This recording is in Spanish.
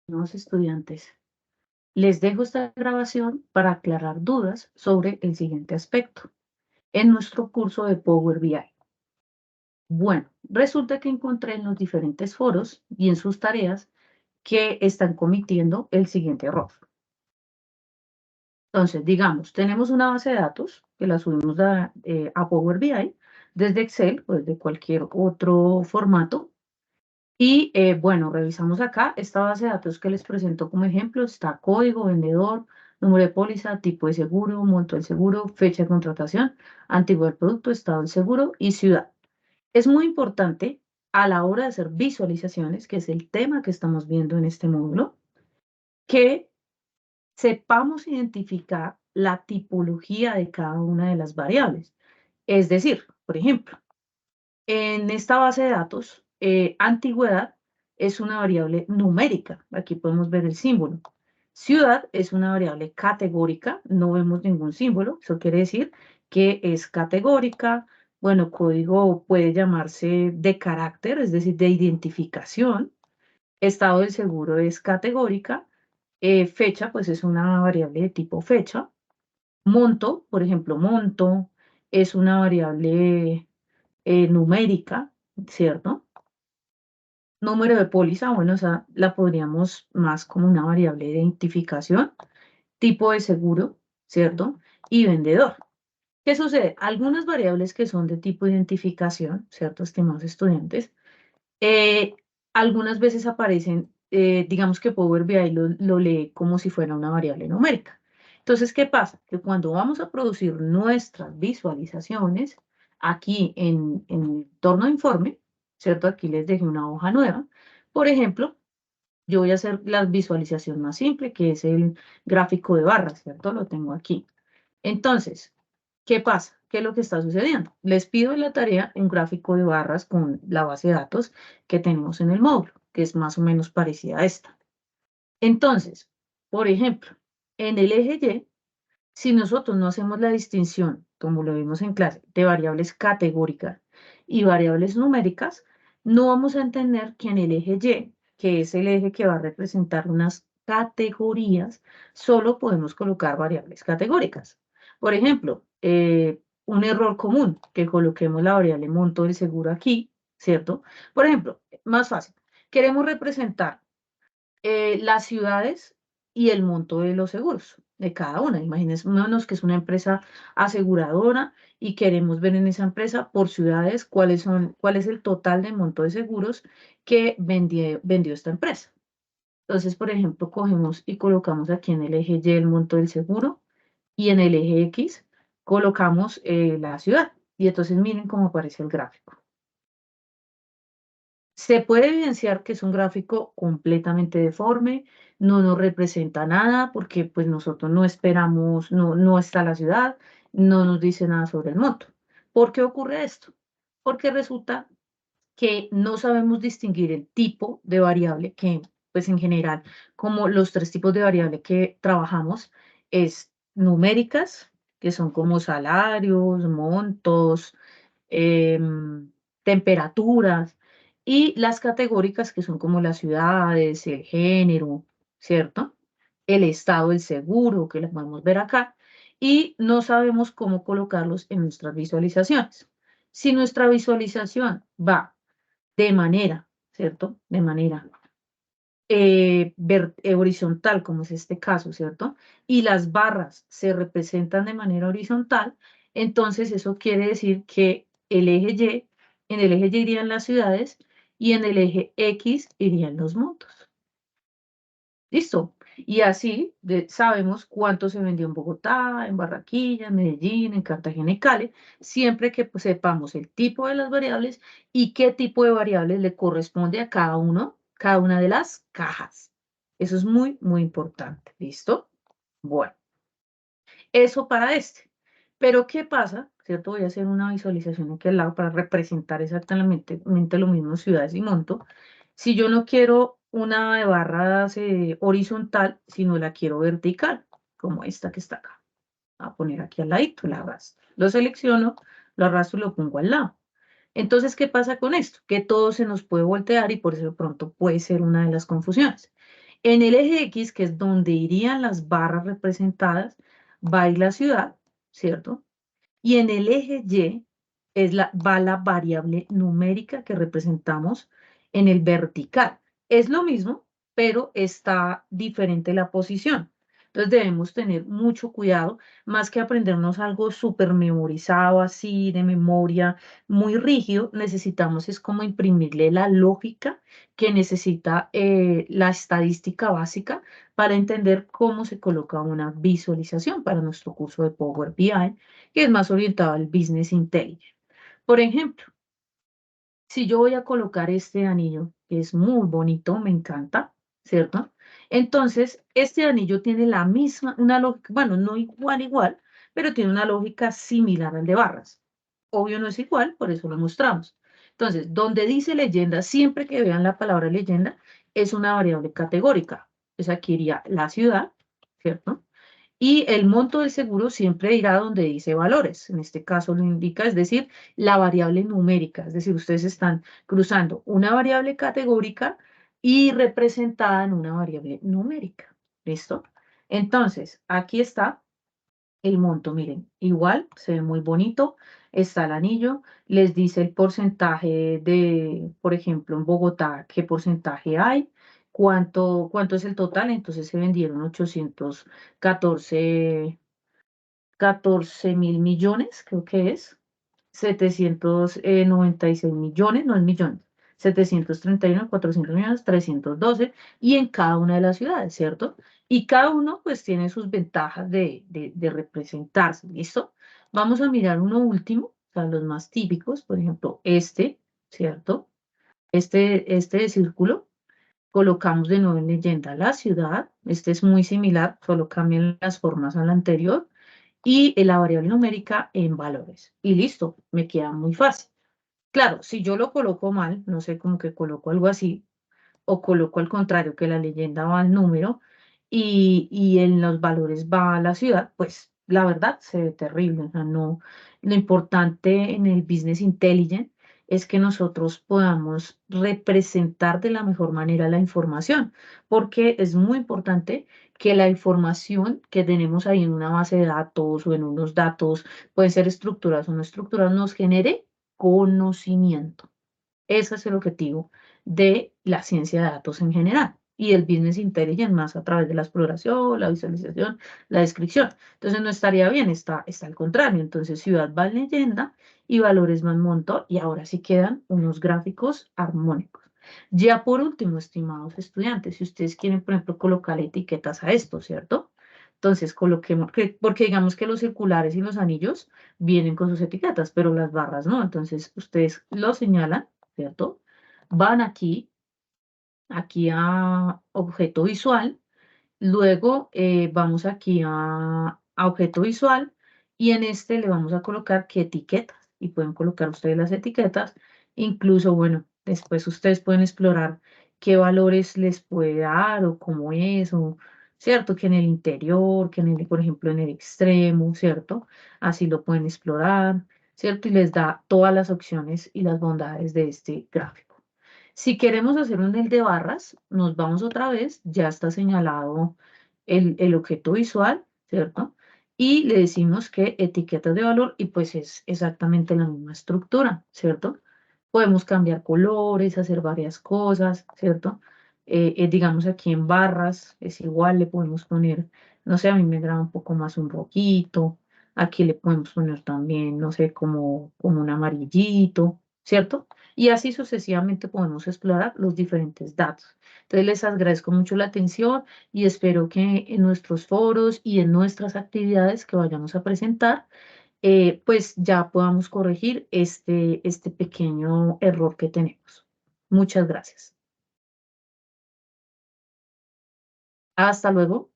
Nuevos estudiantes, les dejo esta grabación para aclarar dudas sobre el siguiente aspecto en nuestro curso de Power BI. Bueno, resulta que encontré en los diferentes foros y en sus tareas que están cometiendo el siguiente error. Entonces, digamos, tenemos una base de datos que la subimos a Power BI desde Excel o desde cualquier otro formato. Y bueno, revisamos acá esta base de datos que les presento como ejemplo. Está código, vendedor, número de póliza, tipo de seguro, monto del seguro, fecha de contratación, antigüedad del producto, estado del seguro y ciudad. Es muy importante a la hora de hacer visualizaciones, que es el tema que estamos viendo en este módulo, que sepamos identificar la tipología de cada una de las variables. Es decir, por ejemplo, en esta base de datos, antigüedad es una variable numérica. Aquí podemos ver el símbolo. Ciudad es una variable categórica, no vemos ningún símbolo. Eso quiere decir que es categórica. Bueno, código puede llamarse de carácter, es decir, de identificación. Estado del seguro es categórica. Fecha, pues es una variable de tipo fecha. Monto, por ejemplo, monto es una variable numérica, ¿cierto? Número de póliza, bueno, o sea, la podríamos más como una variable de identificación, tipo de seguro, ¿cierto? Y vendedor. ¿Qué sucede? Algunas variables que son de tipo de identificación, ¿cierto, estimados estudiantes? Eh, Algunas veces aparecen, digamos que Power BI lo lee como si fuera una variable numérica. Entonces, ¿qué pasa? Que cuando vamos a producir nuestras visualizaciones, aquí en el entorno de informe, ¿cierto? Aquí les dejé una hoja nueva. Por ejemplo, yo voy a hacer la visualización más simple, que es el gráfico de barras, ¿cierto? Lo tengo aquí. Entonces, ¿qué pasa? ¿Qué es lo que está sucediendo? Les pido en la tarea un gráfico de barras con la base de datos que tenemos en el módulo, que es más o menos parecida a esta. Entonces, por ejemplo, en el eje Y, si nosotros no hacemos la distinción, como lo vimos en clase, de variables categóricas y variables numéricas, no vamos a entender que en el eje Y, que es el eje que va a representar unas categorías, solo podemos colocar variables categóricas. Por ejemplo, un error común, que coloquemos la variable monto del seguro aquí, ¿cierto? Por ejemplo, más fácil, queremos representar las ciudades y el monto de los seguros de cada una. Imaginémonos que es una empresa aseguradora y queremos ver en esa empresa por ciudades cuál es el total de monto de seguros que vendió esta empresa. Entonces, por ejemplo, cogemos y colocamos aquí en el eje Y el monto del seguro y en el eje X colocamos la ciudad. Y entonces miren cómo aparece el gráfico. Se puede evidenciar que es un gráfico completamente deforme, no nos representa nada porque pues nosotros no esperamos, no está la ciudad, no nos dice nada sobre el monto. ¿Por qué ocurre esto? Porque resulta que no sabemos distinguir el tipo de variable que, pues en general, como los tres tipos de variable que trabajamos es numéricas, que son como salarios, montos, temperaturas, y las categóricas, que son como las ciudades, el género, ¿cierto? El estado del seguro, que lo podemos ver acá, y no sabemos cómo colocarlos en nuestras visualizaciones. Si nuestra visualización va de manera, ¿cierto? De manera horizontal, como es este caso, ¿cierto? Y las barras se representan de manera horizontal, entonces eso quiere decir que en el eje Y irían las ciudades y en el eje X irían los montos. ¿Listo? Y así sabemos cuánto se vendió en Bogotá, en Barranquilla, en Medellín, en Cartagena y Cali, siempre que pues, sepamos el tipo de las variables y qué tipo de variables le corresponde a cada una de las cajas. Eso es muy, muy importante. ¿Listo? Bueno, eso para este. Pero ¿qué pasa? ¿Cierto? Voy a hacer una visualización aquí al lado para representar exactamente lo mismo ciudades y monto. Si yo no quiero una de barras horizontal, sino la quiero vertical, como esta que está acá. Voy a poner aquí al ladito, la arrastro. Lo selecciono, lo arrastro y lo pongo al lado. Entonces, ¿qué pasa con esto? Que todo se nos puede voltear y por eso de pronto puede ser una de las confusiones. En el eje X, que es donde irían las barras representadas, va a ir la ciudad, ¿cierto? Y en el eje Y va la variable numérica que representamos en el vertical. Es lo mismo, pero está diferente la posición. Entonces debemos tener mucho cuidado, más que aprendernos algo súper memorizado así, de memoria, muy rígido, necesitamos es como imprimirle la lógica que necesita la estadística básica para entender cómo se coloca una visualización para nuestro curso de Power BI, que es más orientado al Business Intelligence. Por ejemplo, si yo voy a colocar este anillo, que es muy bonito, me encanta, ¿cierto? Entonces, este anillo tiene la misma, una lógica, bueno, no igual, pero tiene una lógica similar al de barras. Obvio no es igual, por eso lo mostramos. Entonces, donde dice leyenda, siempre que vean la palabra leyenda, es una variable categórica. Pues aquí iría la ciudad, ¿cierto? Y el monto del seguro siempre irá donde dice valores. En este caso lo indica, es decir, la variable numérica. Es decir, ustedes están cruzando una variable categórica y representada en una variable numérica. ¿Listo? Entonces, aquí está el monto. Miren, igual se ve muy bonito. Está el anillo. Les dice el porcentaje de, por ejemplo, en Bogotá, qué porcentaje hay. ¿Cuánto es el total? Entonces se vendieron 14.000 millones, creo que es, 796 millones, no es millones, 731, 400 millones, 312, y en cada una de las ciudades, ¿cierto? Y cada uno pues tiene sus ventajas de representarse, ¿listo? Vamos a mirar uno último, o sea, los más típicos, por ejemplo, este, ¿cierto? Este de círculo, colocamos de nuevo en leyenda la ciudad, este es muy similar, solo cambian las formas al anterior, y la variable numérica en valores. Y listo, me queda muy fácil. Claro, si yo lo coloco mal, no sé, como que coloco algo así, o coloco al contrario, que la leyenda va al número y en los valores va a la ciudad, pues la verdad se ve terrible. O sea, no, lo importante en el Business Intelligence es que nosotros podamos representar de la mejor manera la información, porque es muy importante que la información que tenemos ahí en una base de datos o en unos datos, pueden ser estructuras o no estructuras, nos genere conocimiento. Ese es el objetivo de la ciencia de datos en general y el Business Intelligence más a través de la exploración, la visualización, la descripción. Entonces no estaría bien, está al contrario. Entonces ciudad va en leyenda y valores van monto y ahora sí quedan unos gráficos armónicos. Ya por último, estimados estudiantes, si ustedes quieren, por ejemplo, colocar etiquetas a esto, ¿cierto? Entonces coloquemos, porque digamos que los circulares y los anillos vienen con sus etiquetas, pero las barras no. Entonces ustedes lo señalan, ¿cierto? Van aquí a objeto visual, luego vamos aquí a objeto visual y en este le vamos a colocar qué etiquetas y pueden colocar ustedes las etiquetas, incluso, bueno, después ustedes pueden explorar qué valores les puede dar o cómo es, o, ¿cierto? Que en el interior, que en el, por ejemplo, en el extremo, ¿cierto? Así lo pueden explorar, ¿cierto? Y les da todas las opciones y las bondades de este gráfico. Si queremos hacer un del de barras, nos vamos otra vez, ya está señalado el objeto visual, ¿cierto? Y le decimos que etiquetas de valor y pues es exactamente la misma estructura, ¿cierto? Podemos cambiar colores, hacer varias cosas, ¿cierto? Digamos aquí en barras es igual, le podemos poner, no sé, a mí me agrada un poco más un rojito, aquí le podemos poner también, no sé, como un amarillito, ¿cierto? Y así sucesivamente podemos explorar los diferentes datos. Entonces les agradezco mucho la atención y espero que en nuestros foros y en nuestras actividades que vayamos a presentar, pues ya podamos corregir este pequeño error que tenemos. Muchas gracias. Hasta luego.